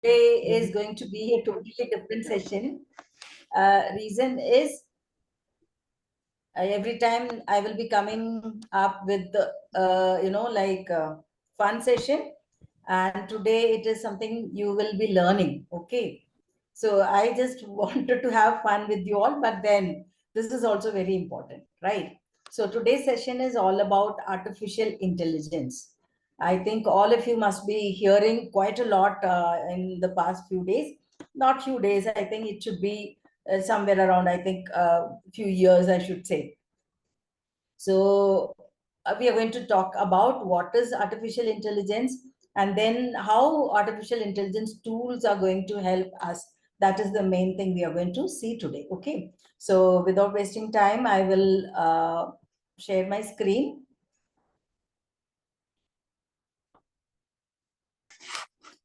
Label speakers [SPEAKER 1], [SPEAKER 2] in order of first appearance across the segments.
[SPEAKER 1] Today is going to be a totally different session. Reason is every time I will be coming up with the, fun session, and today it is something you will be learning. Okay, so I just wanted to have fun with you all, but then this is also very important, right? So today's session is all about artificial intelligence. I think all of you must be hearing quite a lot in the past few days. Not few days, I think it should be somewhere around, I think, few years, I should say. So we are going to talk about what is artificial intelligence, and then how artificial intelligence tools are going to help us. That is the main thing we are going to see today. Okay. So without wasting time, I will share my screen.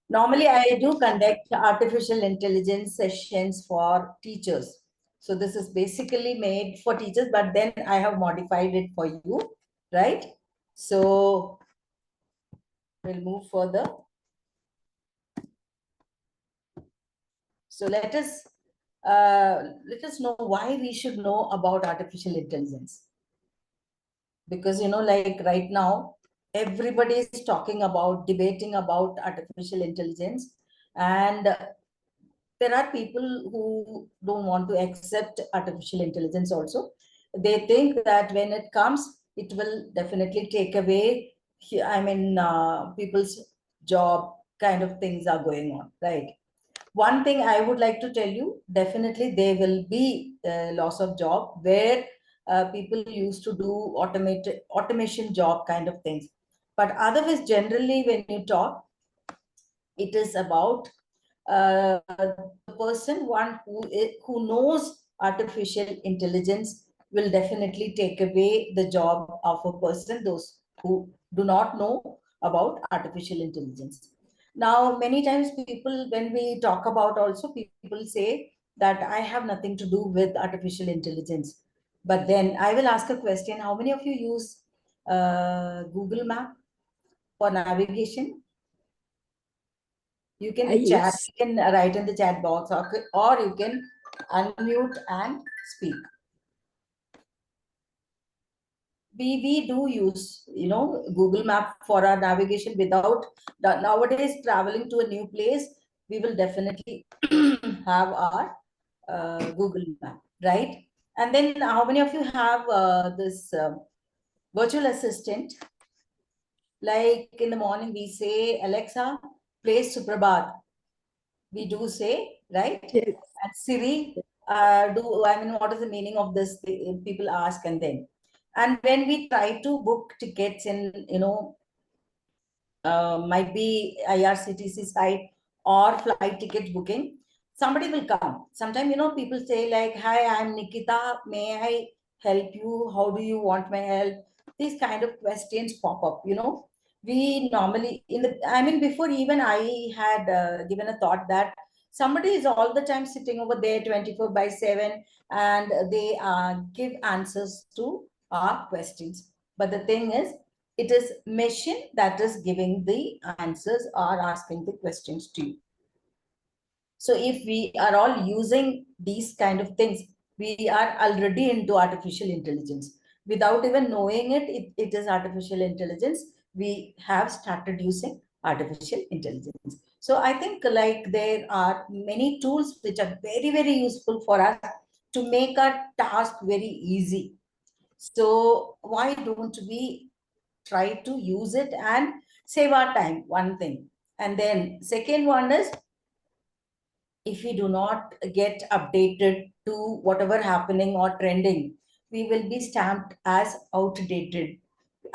[SPEAKER 1] Normally, I do conduct artificial intelligence sessions for teachers. So this is basically made for teachers, but then I have modified it for you, right? So we'll move further. So let us know why we should know about artificial intelligence. Because like right now, everybody is talking about, debating about artificial intelligence, and there are people who don't want to accept artificial intelligence also. They think that when it comes, it will definitely take away, people's job, kind of things are going on, right? One thing I would like to tell you, definitely there will be loss of job where people used to do automation job kind of things. But otherwise, generally, when you talk, it is about the person one who knows artificial intelligence will definitely take away the job of a person, those who do not know about artificial intelligence. Now, many times people, when we talk about, also people say that I have nothing to do with artificial intelligence. But then I will ask a question: how many of you use Google Map for navigation? You can chat,
[SPEAKER 2] Yes.
[SPEAKER 1] you can write in the chat box, or you can unmute and speak. We do use, Google Map for our navigation. Without nowadays traveling to a new place, we will definitely have our Google Map, right? And then how many of you have this virtual assistant? Like in the morning, we say, Alexa, play Suprabhat. We do say, right?
[SPEAKER 2] Yes.
[SPEAKER 1] And Siri, what is the meaning of this? People ask, and when we try to book tickets in, might be IRCTC site or flight ticket booking, somebody will come. Sometimes, people say like, hi, I'm Nikita. May I help you? How do you want my help? These kind of questions pop up, We normally, before even I had given a thought that somebody is all the time sitting over there 24/7, and they give answers to our questions. But the thing is, it is machine that is giving the answers or asking the questions to you. So if we are all using these kind of things, we are already into artificial intelligence. Without even knowing it is artificial intelligence. We have started using artificial intelligence. So I think like there are many tools which are very, very useful for us to make our task very easy. So why don't we try to use it and save our time? One thing. And then second one is, if we do not get updated to whatever happening or trending, we will be stamped as outdated.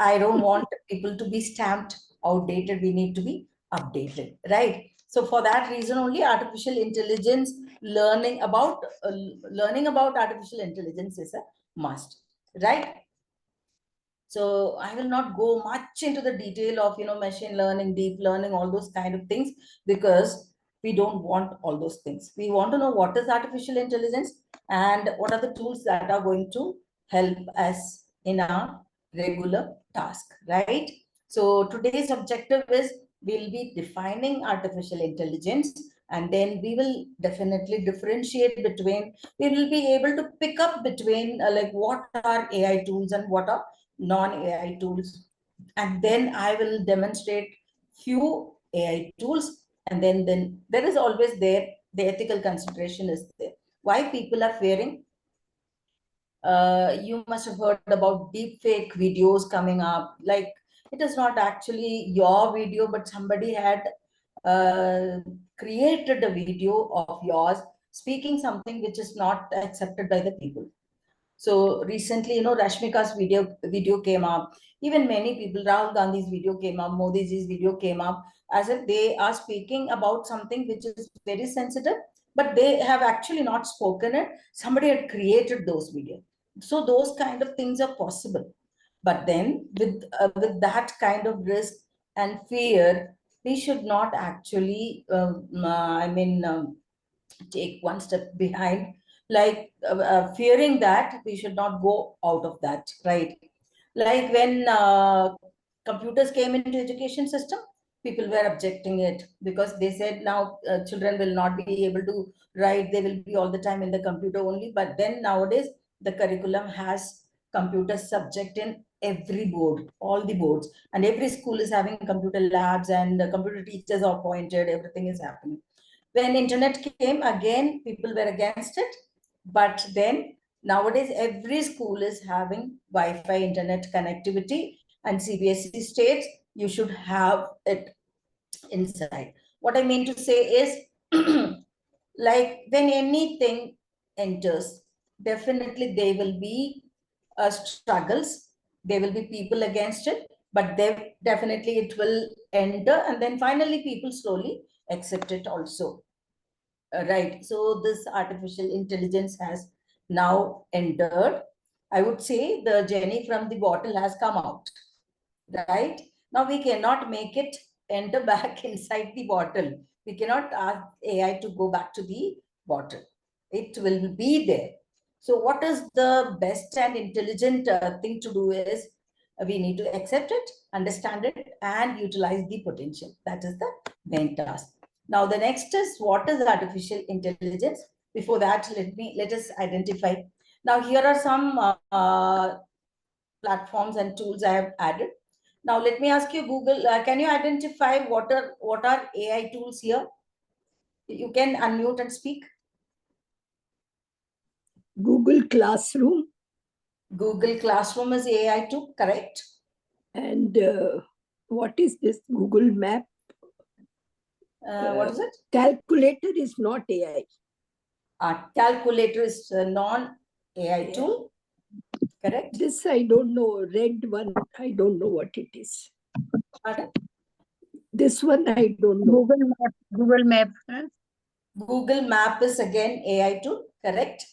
[SPEAKER 1] I don't want people to be stamped outdated. We need to be updated, right? So for that reason only, artificial intelligence, learning about artificial intelligence is a must, right? So I will not go much into the detail of, machine learning, deep learning, all those kind of things, because we don't want all those things. We want to know what is artificial intelligence and what are the tools that are going to help us in our regular task, right? So today's objective is we'll be defining artificial intelligence, and then we will definitely differentiate between, we will be able to pick up between like what are AI tools and what are non-AI tools. And then I will demonstrate few AI tools, and then there is always there, the ethical consideration is there. Why people are fearing? You must have heard about deep fake videos coming up. Like, it is not actually your video, but somebody had uh, created a video of yours speaking something which is not accepted by the people. So recently, Rashmika's video came up. Even many people, Rahul Gandhi's video came up, Modi's video came up, as if they are speaking about something which is very sensitive, but they have actually not spoken it. Somebody had created those videos. So those kind of things are possible. But then with that kind of risk and fear, we should not actually, take one step behind, like fearing that we should not go out of that, right? Like when computers came into education system, people were objecting it because they said now children will not be able to write, they will be all the time in the computer only. But then nowadays the curriculum has computer subject in every board, all the boards, and every school is having computer labs, and the computer teachers are appointed, everything is happening. When internet came, again people were against it. But then nowadays every school is having Wi-Fi internet connectivity, and CBSE states you should have it inside. What I mean to say is, like when anything enters, definitely there will be struggles, there will be people against it, but definitely it will enter, and then finally people slowly accept it also. Right. So this artificial intelligence has now entered. I would say the genie from the bottle has come out. Right. Now we cannot make it enter back inside the bottle. We cannot ask AI to go back to the bottle. It will be there. So what is the best and intelligent thing to do is, we need to accept it, understand it, and utilize the potential. That is the main task. Now the next is, what is artificial intelligence? Before that, let us identify. Now here are some platforms and tools I have added. Now let me ask you, Google, can you identify what are AI tools here? You can unmute and speak.
[SPEAKER 2] Google Classroom.
[SPEAKER 1] Google Classroom is AI tool, correct?
[SPEAKER 2] And what is this? Google Map.
[SPEAKER 1] What is it?
[SPEAKER 2] Calculator is not AI.
[SPEAKER 1] Calculator is a non-AI tool, correct?
[SPEAKER 2] This I don't know. Red one, I don't know what it is.
[SPEAKER 1] Pardon?
[SPEAKER 2] This one I don't know.
[SPEAKER 3] Google Map. Google Map.
[SPEAKER 1] Google Map is again AI tool, correct?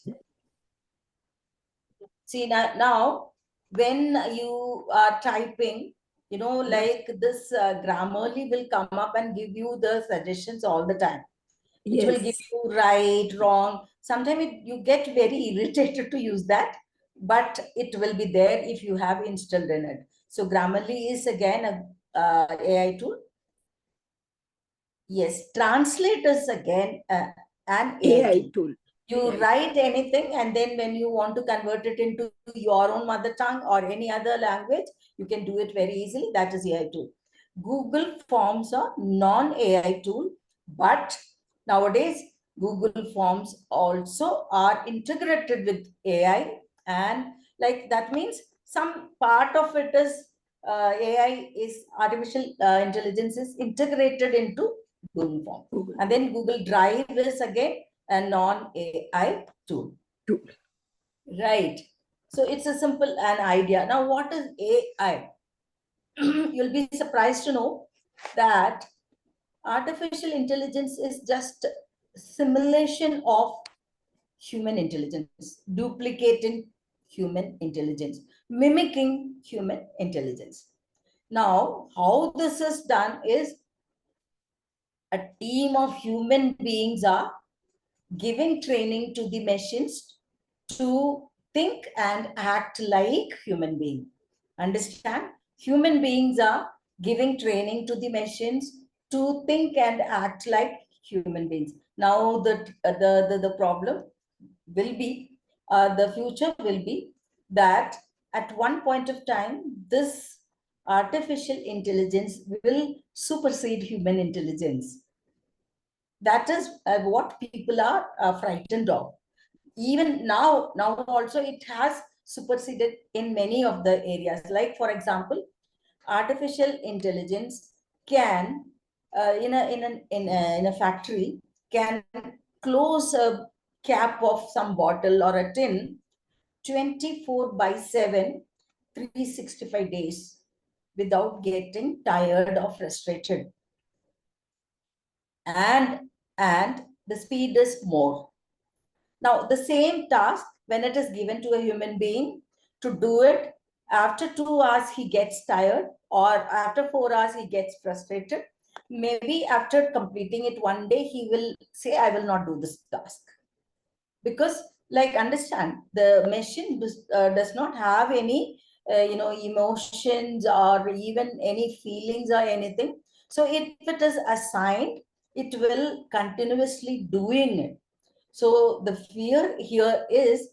[SPEAKER 1] See, now when you are typing, like this Grammarly will come up and give you the suggestions all the time. It will give you right, wrong. Sometimes you get very irritated to use that, but it will be there if you have installed in it. So Grammarly is again a AI tool. Yes, Translate is again an AI tool. You write anything, and then when you want to convert it into your own mother tongue or any other language, you can do it very easily. That is AI tool. Google Forms are non-AI tool, but nowadays Google Forms also are integrated with AI, and like that means some part of it is AI is artificial intelligence is integrated into Google Form. And then Google Drive is again a non-AI tool. Right. So it's a simple an idea. Now, what is AI? You'll be surprised to know that artificial intelligence is just simulation of human intelligence, duplicating human intelligence, mimicking human intelligence. Now, how this is done is, a team of human beings are giving training to the machines to think and act like human beings. Understand? Human beings are giving training to the machines to think and act like human beings. Now the problem will be, the future will be that at one point of time, this artificial intelligence will supersede human intelligence. That is what people are frightened of. Even now also it has superseded in many of the areas. Like for example, artificial intelligence can in a factory can close a cap of some bottle or a tin 24 by 7, 365 days without getting tired or frustrated. And the speed is more. Now, the same task, when it is given to a human being to do it, after 2 hours he gets tired, or after 4 hours he gets frustrated. Maybe after completing it one day, he will say, I will not do this task. Because, like, understand, the machine does not have any, emotions or even any feelings or anything. So if it is assigned, it will continuously doing it. So the fear here is,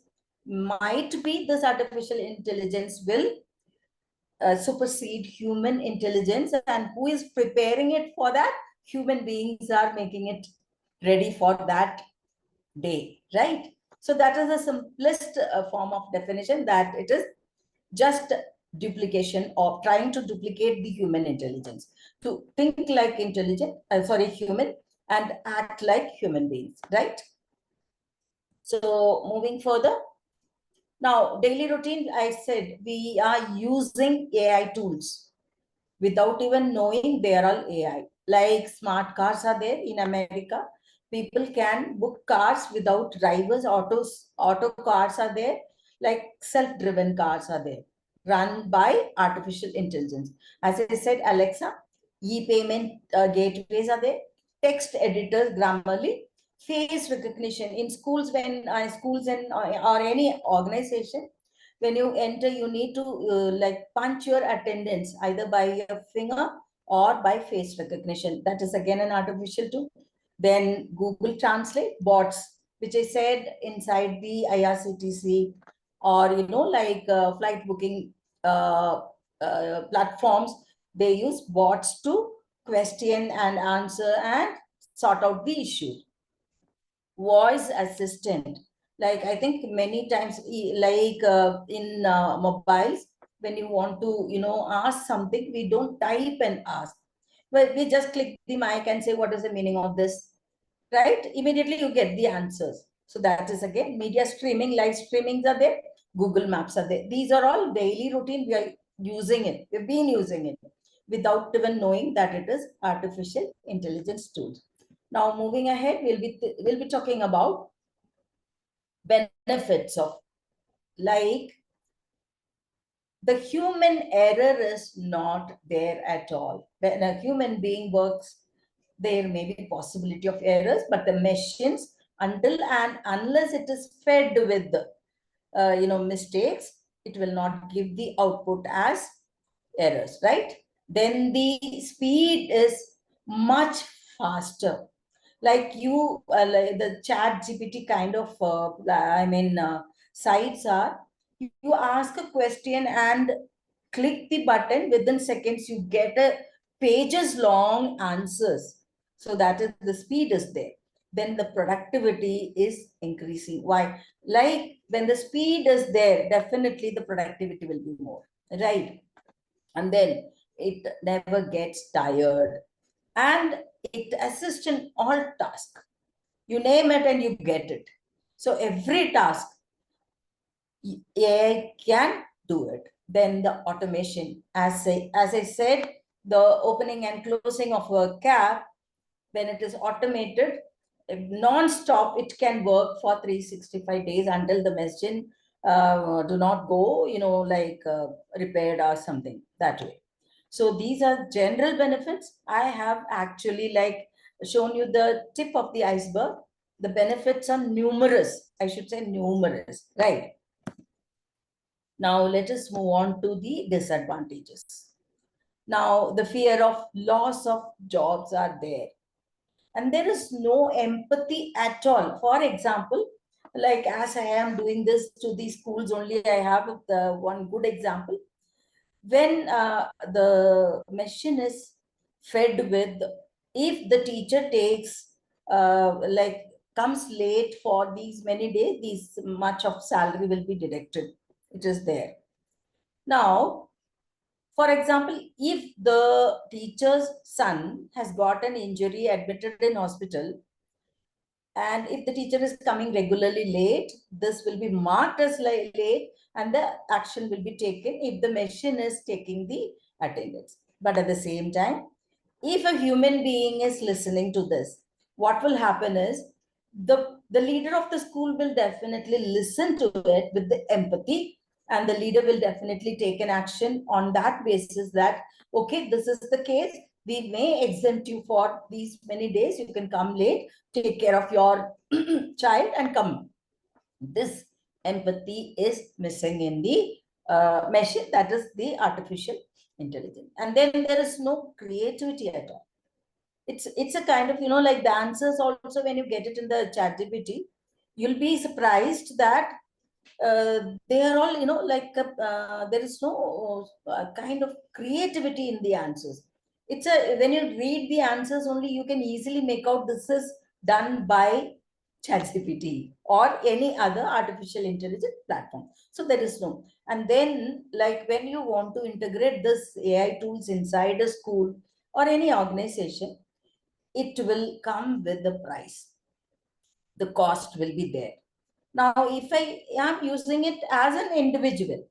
[SPEAKER 1] might be this artificial intelligence will supersede human intelligence, and who is preparing it for that? Human beings are making it ready for that day, right? So that is the simplest form of definition, that it is just duplication of trying to duplicate the human intelligence, to think like human, and act like human beings, right? So moving further, now daily routine, I said we are using AI tools without even knowing they are all AI. Like smart cars are there in America. People can book cars without drivers. Auto cars are there. Like self-driven cars are there, run by artificial intelligence. As I said, Alexa, e-payment gateways are there. Text editors, Grammarly, face recognition in schools. When schools and or any organization, when you enter, you need to like punch your attendance either by your finger or by face recognition. That is again an artificial tool. Then Google Translate bots, which I said, inside the IRCTC, or like flight booking platforms, they use bots to question and answer and sort out the issue. Voice assistant, like I think many times, like in mobiles, when you want to ask something, we don't type and ask, but we just click the mic and say, what is the meaning of this, right? Immediately you get the answers. So that is again media streaming. Live streamings are there, Google Maps are there. These are all daily routine. We are using it, we've been using it without even knowing that it is artificial intelligence tools. Now moving ahead, we'll be talking about benefits of, like, the human error is not there at all. When a human being works, there may be possibility of errors, but the machines, until and unless it is fed with mistakes, it will not give the output as errors, right? Then the speed is much faster. Like like the chat GPT kind of sites are, you ask a question and click the button, within seconds you get a pages long answers. So that is, the speed is there. Then the productivity is increasing. Why? Like when the speed is there, definitely the productivity will be more, right? And then it never gets tired, and it assists in all tasks. You name it and you get it. So every task AI can do it. Then the automation, as I said, the opening and closing of a cab, when it is automated, non-stop, it can work for 365 days until the machine do not go, like repaired or something that way. So these are general benefits. I have actually like shown you the tip of the iceberg. The benefits are numerous. I should say numerous, right? Now let us move on to the disadvantages. Now, the fear of loss of jobs are there. And there is no empathy at all. For example, like as I am doing this to these schools only, I have the one good example. When the machine is fed with, if the teacher takes, like comes late for these many days, these much of salary will be deducted. It is there. Now, for example, if the teacher's son has got an injury admitted in hospital, and if the teacher is coming regularly late, this will be marked as late and the action will be taken if the machine is taking the attendance. But at the same time, if a human being is listening to this, what will happen is the leader of the school will definitely listen to it with the empathy, and the leader will definitely take an action on that basis that, okay, this is the case. We may exempt you for these many days. You can come late, take care of your child and come. This empathy is missing in the machine, that is the artificial intelligence. And then there is no creativity at all. It's a kind of, like the answers also, when you get it in the chat GPT, you'll be surprised that they are all, like there is no kind of creativity in the answers. It's a, when you read the answers only, you can easily make out this is done by ChatGPT or any other artificial intelligence platform. So there is no. And then, like when you want to integrate this AI tools inside a school or any organization, it will come with the price. The cost will be there. Now, if I am using it as an individual,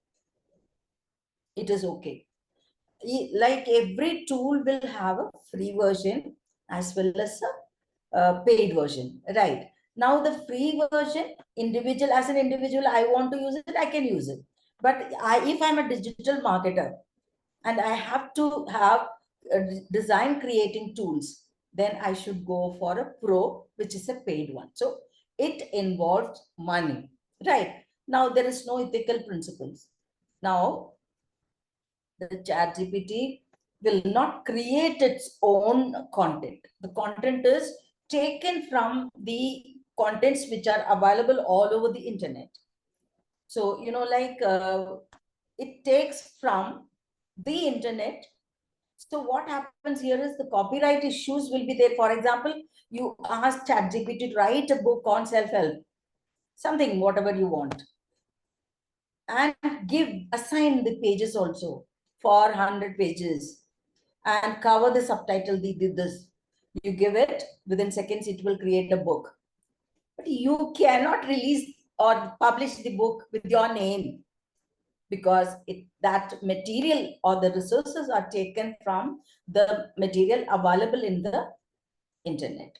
[SPEAKER 1] it is okay. Like every tool will have a free version as well as a paid version, right? Now, the free version, individual, as an individual, I want to use it, I can use it. But if I'm a digital marketer and I have to have design creating tools, then I should go for a pro, which is a paid one. So it involves money, right? Now there is no ethical principles. Now the chat GPT will not create its own content. The content is taken from the contents which are available all over the internet. So, like it takes from the internet. So what happens here is the copyright issues will be there. For example, you ask ChatGPT to write a book on self-help, something, whatever you want, and assign the pages also for 100 pages and cover the subtitle, this. You give it, within seconds, it will create a book. But you cannot release or publish the book with your name, because that material or the resources are taken from the material available in the internet.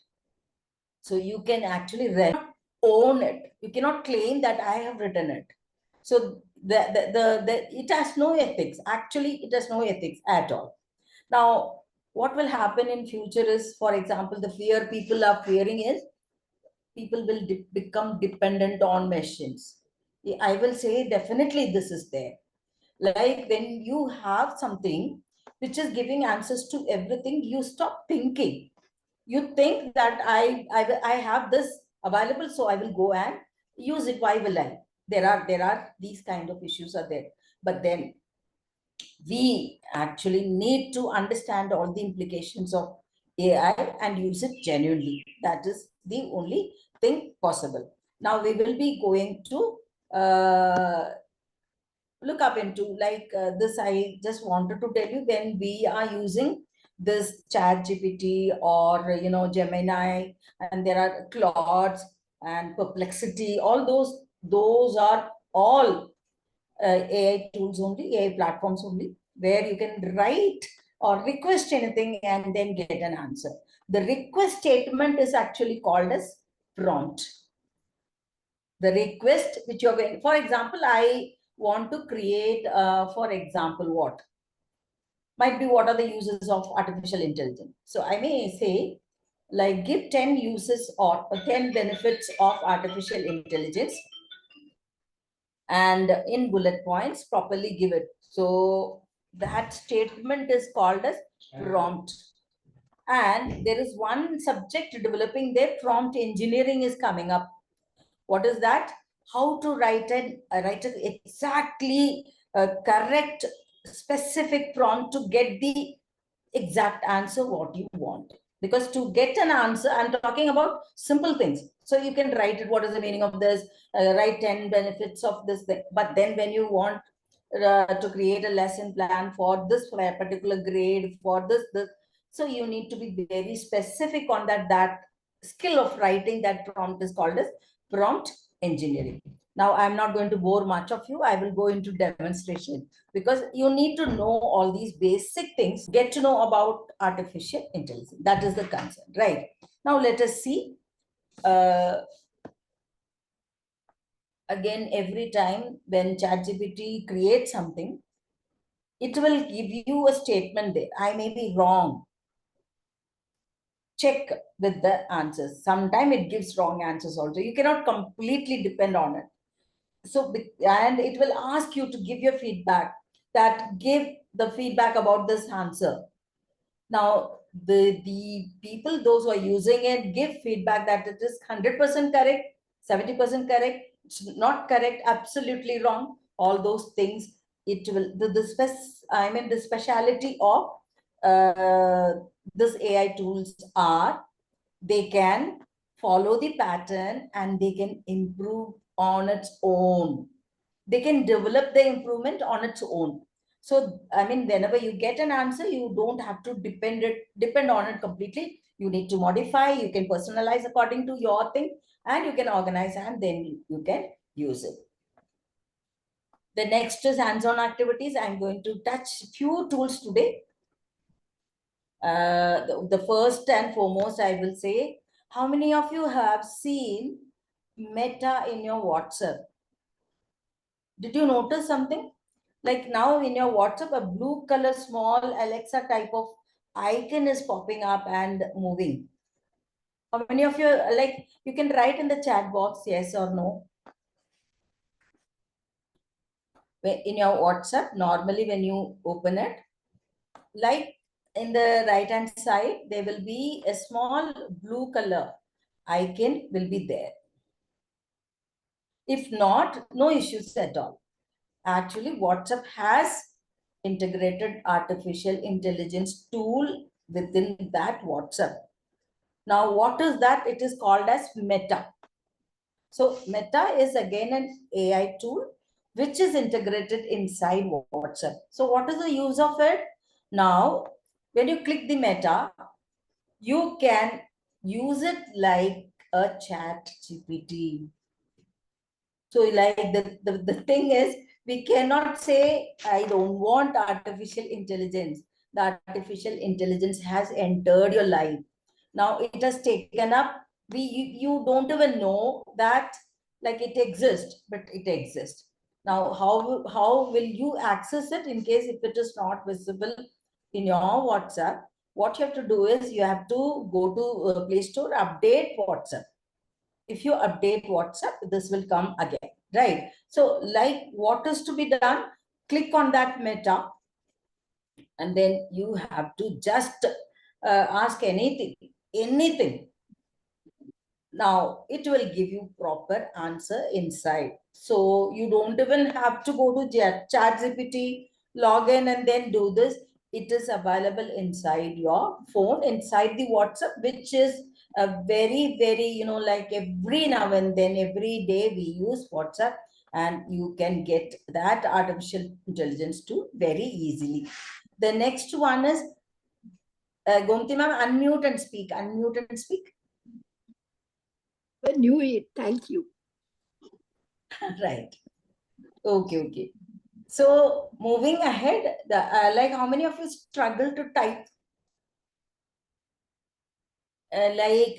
[SPEAKER 1] So you can actually own it. You cannot claim that I have written it. So it has no ethics. Actually, it has no ethics at all. Now, what will happen in future is, for example, the fear people are fearing is people will become dependent on machines. I will say definitely this is there. Like when you have something which is giving answers to everything, you stop thinking. You think that I have this available, so I will go and use it. Why will I? There are these kind of issues are there. But then we actually need to understand all the implications of AI and use it genuinely. That is the only thing possible. Now we will be going to look up into, like this. I just wanted to tell you, when we are using this chat GPT or Gemini, and there are Claudes and Perplexity, all those are all AI tools only, AI platforms only, where you can write or request anything and then get an answer. The request statement is actually called as prompt. The request which you're going, for example, I want to create, for example, what are the uses of artificial intelligence? So I may say, like, give 10 uses or 10 benefits of artificial intelligence, and in bullet points, properly give it. So That statement is called as prompt. And there is one subject developing there, prompt engineering is coming up. What is that? How to write an exactly correct specific prompt to get the exact answer what you want. Because to get an answer, I'm talking about simple things. So you can write it, what is the meaning of this, write 10 benefits of this thing. But then when you want to create a lesson plan for this particular grade, for this, so you need to be very specific on that skill of writing. That prompt is called as prompt engineering. Now, I'm not going to bore much of you. I will go into demonstration because you need to know all these basic things, get to know about artificial intelligence. That is the concern, right? Now, let us see. Again, every time when ChatGPT creates something, it will give you a statement there. I may be wrong. Check with the answers. Sometimes it gives wrong answers also. You cannot completely depend on it. So, and it will ask you to give your feedback, that give the feedback about this answer. Now, the people, those who are using it, give feedback that it is 100% correct, 70% correct, it's not correct, absolutely wrong, all those things. It will, the speciality of this AI tools are, they can follow the pattern and they can improve on its own. They can develop the improvement on its own. So, I mean, whenever you get an answer, you don't have to depend on it completely. You need to modify, you can personalize according to your thing, and you can organize, and then you can use it. The next is hands-on activities. I'm going to touch few tools today. The first and foremost, I will say, how many of you have seen Meta in your WhatsApp? Did you notice something? Like now in your WhatsApp, a blue color small Alexa type of icon is popping up and moving. How many of you, like, you can write in the chat box, yes or no? In your WhatsApp, normally when you open it, like in the right hand side, there will be a small blue color icon will be there. If not, no issues at all. Actually, WhatsApp has integrated artificial intelligence tool within that WhatsApp. Now, what is that? It is called as Meta. So Meta is again an AI tool which is integrated inside WhatsApp. So what is the use of it? Now, when you click the Meta, you can use it like a chat GPT. So like the thing is, we cannot say, I don't want artificial intelligence. The artificial intelligence has entered your life. Now it has taken up, you don't even know that like it exists, but it exists. Now, how will you access it in case if it is not visible in your WhatsApp? What you have to do is you have to go to Play Store, update WhatsApp. If you update WhatsApp, this will come again, right? So like what is to be done? Click on that Meta, and then you have to just ask anything. Now it will give you proper answer inside. So you don't even have to go to ChatGPT, log in and then do this. It is available inside your phone, inside the WhatsApp, which is a very, like every now and then, every day we use WhatsApp, and you can get that artificial intelligence too very easily. The next one is, Gomti ma'am, unmute and speak.
[SPEAKER 2] I knew it. Thank you.
[SPEAKER 1] Right. Okay. So moving ahead, like how many of you struggle to type? Like,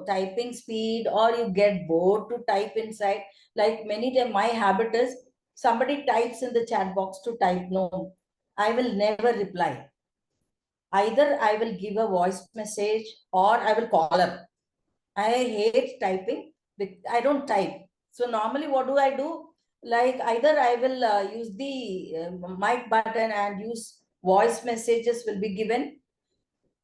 [SPEAKER 1] typing speed, or you get bored to type inside. Like many times my habit is, somebody types in the chat box to type. No, I will never reply. Either I will give a voice message or I will call up. I hate typing. I don't type. So normally what do? like either I will use the mic button and use voice messages will be given,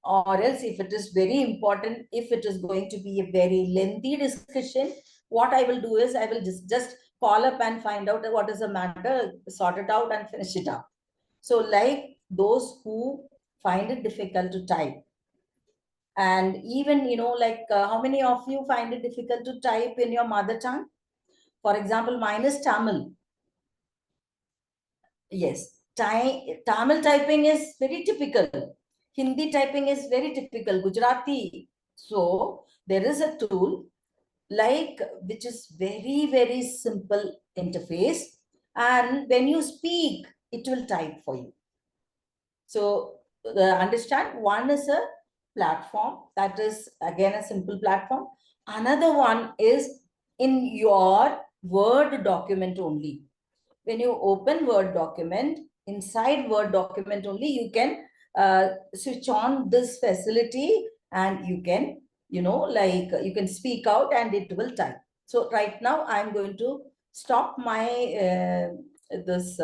[SPEAKER 1] or else if it is very important, if it is going to be a very lengthy discussion, what I will do is I will just call up and find out what is the matter, sort it out and finish it up. So like those who find it difficult to type, and even like how many of you find it difficult to type in your mother tongue? For example, mine is Tamil. Yes, Tamil typing is very typical. Hindi typing is very typical. Gujarati. So there is a tool like which is very very simple interface, and when you speak, it will type for you. So understand, one is a platform that is again a simple platform. Another one is in your Word document only. When you open Word document, inside Word document only, you can switch on this facility, and you can, like you can speak out and it will type. So right now I'm going to stop my this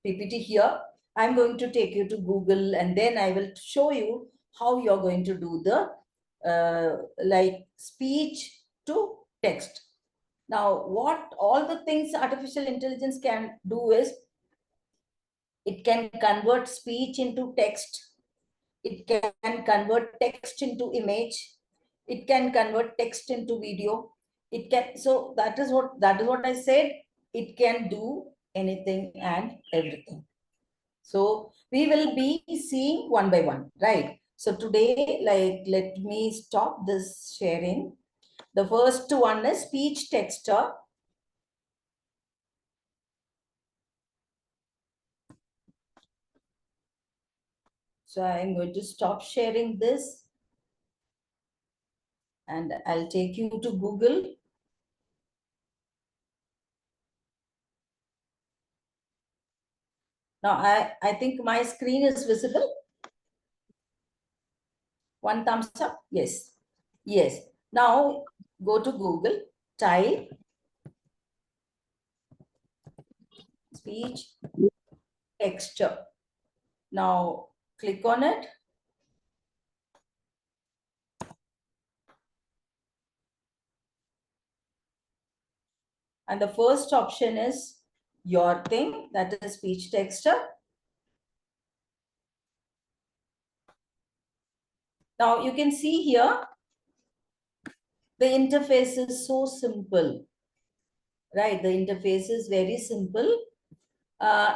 [SPEAKER 1] PPT here. I'm going to take you to Google, and then I will show you how you're going to do the like speech to text. Now, what all the things artificial intelligence can do is it can convert speech into text. It can convert text into image. It can convert text into video. It can, so that is what I said. It can do anything and everything. So we will be seeing one by one, right? So today, like, let me stop this sharing. The first one is speech texture. So I'm going to stop sharing this, and I'll take you to Google. Now, I think my screen is visible. One thumbs up. Yes. Yes. Now, go to Google, type speech texture. Now, click on it. And the first option is your thing, that is speech texture. Now, you can see here, the interface is so simple, right? The interface is very simple.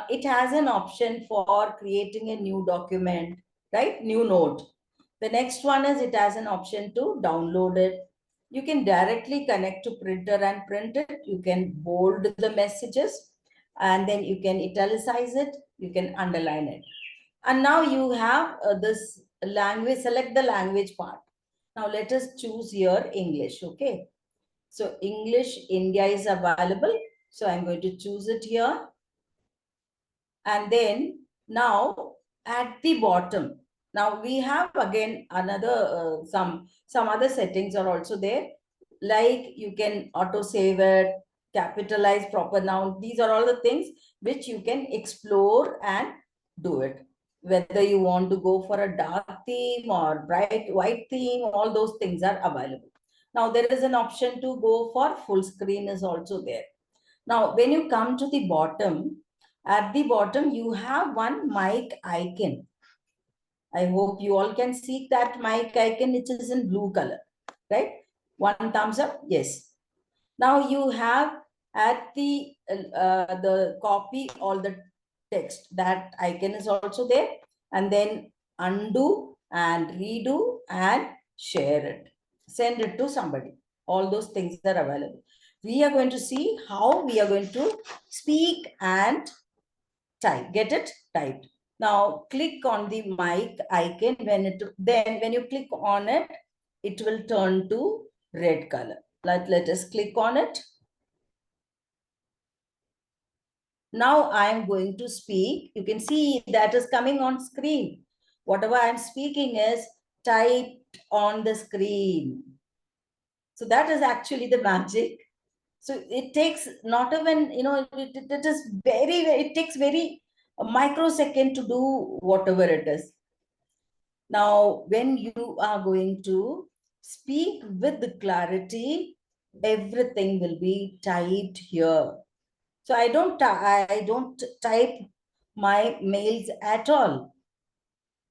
[SPEAKER 1] It has an option for creating a new document, right? New note. The next one is it has an option to download it. You can directly connect to printer and print it. You can bold the messages, and then you can italicize it. You can underline it. And now you have this language, select the language part. Now let us choose here English, okay? So English India is available. So I'm going to choose it here. And then now at the bottom, now we have again another some other settings are also there, like you can auto save it, capitalize proper noun. These are all the things which you can explore and do it, whether you want to go for a dark theme or bright white theme. All those things are available. Now there is an option to go for full screen is also there. Now when you come to the bottom, at the bottom, you have one mic icon. I hope you all can see that mic icon, which is in blue color, right? One thumbs up. Yes. Now you have at the copy all the text. That icon is also there. And then undo and redo and share it. Send it to somebody. All those things are available. We are going to see how we are going to speak and type. Get it? Typed. Now click on the mic icon. When you click on it, it will turn to red color. Let us click on it. Now I am going to speak. You can see that is coming on screen. Whatever I am speaking is typed on the screen. So that is actually the magic. So it takes not even, it is very, it takes very a microsecond to do whatever it is. Now, when you are going to speak with the clarity, everything will be typed here. So I don't type my mails at all.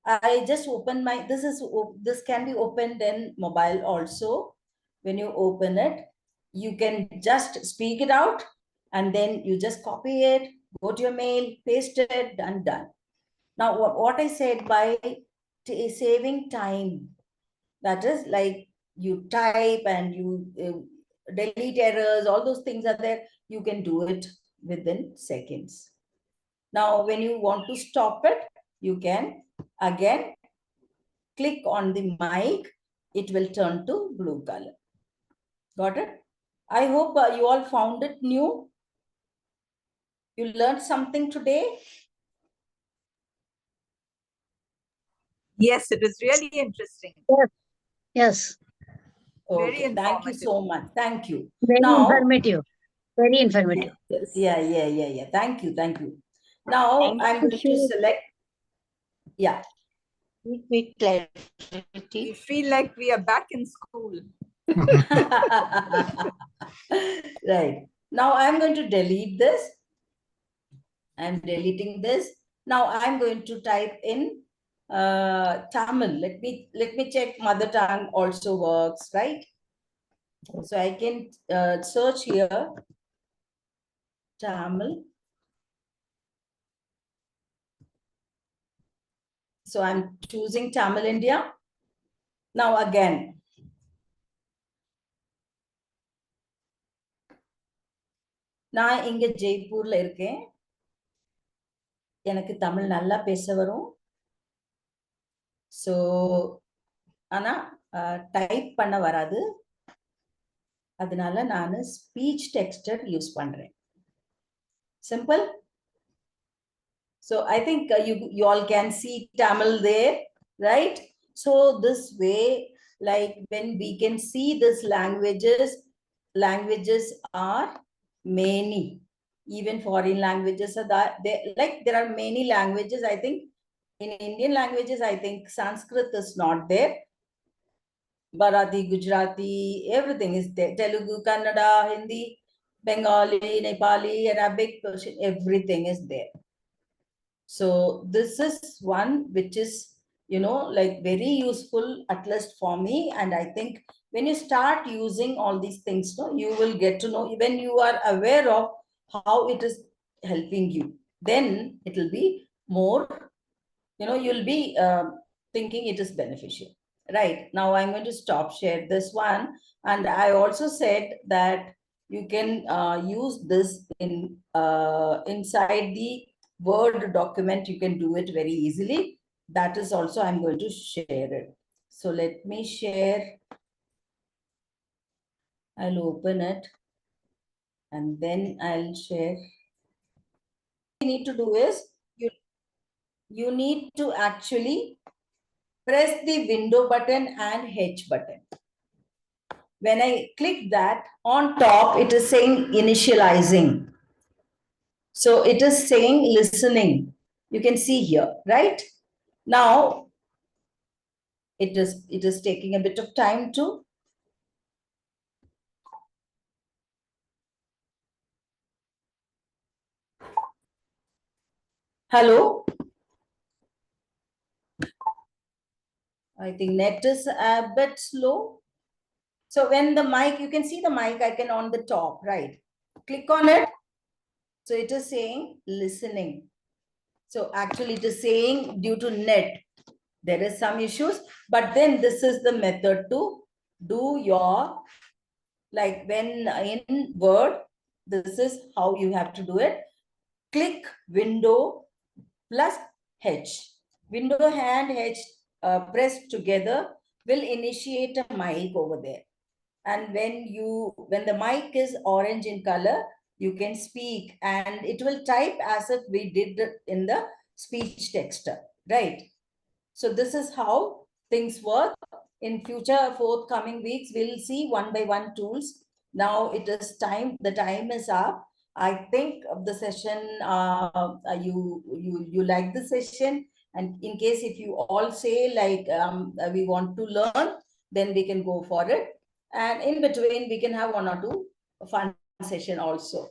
[SPEAKER 1] I just open my, this can be opened in mobile also. When you open it, you can just speak it out and then you just copy it, go to your mail, paste it, done. Now, what I said by saving time, that is like you type and you delete errors, all those things are there. You can do it within seconds. Now, when you want to stop it, you can again click on the mic, it will turn to blue color. Got it? I hope you all found it new. You learned something today.
[SPEAKER 3] Yes, it is really interesting.
[SPEAKER 4] Yes. Yes.
[SPEAKER 3] Very
[SPEAKER 1] Okay, thank you
[SPEAKER 3] informative.
[SPEAKER 1] so much. Thank you.
[SPEAKER 4] Very
[SPEAKER 1] Now,
[SPEAKER 4] informative. Very informative.
[SPEAKER 2] Yes.
[SPEAKER 1] yeah. Thank you. Now I'm going to select. Yeah.
[SPEAKER 4] With clarity.
[SPEAKER 3] We feel like we are back in school.
[SPEAKER 1] Right. Now I'm going to delete this. I'm deleting this. Now I'm going to type in Tamil. Let me check mother tongue also works, right? So I can search here Tamil. So I'm choosing Tamil India. Now again, நான் இங்க ஜெய்ப்பூர்ல இருக்கேன். எனக்கு தமிழ் நல்லா பேச வரும். So ஆனா type பண்ண வராது. அதனால நான் ஸ்பீச் டெக்ஸ்டர் யூஸ் பண்றேன். Simple. So I think you all can see Tamil there, right? So this way, like when we can see this languages are many. Even foreign languages are that there are many languages. I think in Indian languages, I think Sanskrit is not there. Marathi, Gujarati, everything is there. Telugu, Kannada, Hindi, Bengali, Nepali, Arabic, Persian, everything is there. So this is one which is, like very useful, at least for me. And I think when you start using all these things, you will get to know, when you are aware of how it is helping you, then it will be more, you'll be thinking it is beneficial. Right. Now I'm going to stop share this one. And I also said that you can use this inside the Word document. You can do it very easily. That is also, I'm going to share it. So let me share. I'll open it and then I'll share. What you need to do is you need to actually press the window button and H button. When I click that, on top, it is saying initializing. So it is saying listening. You can see here, right? Now, it is taking a bit of time to. Hello? I think net is a bit slow. So when the mic, you can see the mic icon on the top, right? Click on it. So it is saying listening. So actually it is saying due to net, there is some issues, but then this is the method to do your, like when in Word, this is how you have to do it. Click window plus H. Window and H pressed together will initiate a mic over there. And when the mic is orange in color, you can speak and it will type as if we did in the speech texter, right? So this is how things work. In future forthcoming weeks, we'll see one by one tools Now it is time. The time is up. I think the session, you like the session, and in case if you all say like we want to learn, then we can go for it. And in between, we can have one or two fun session also.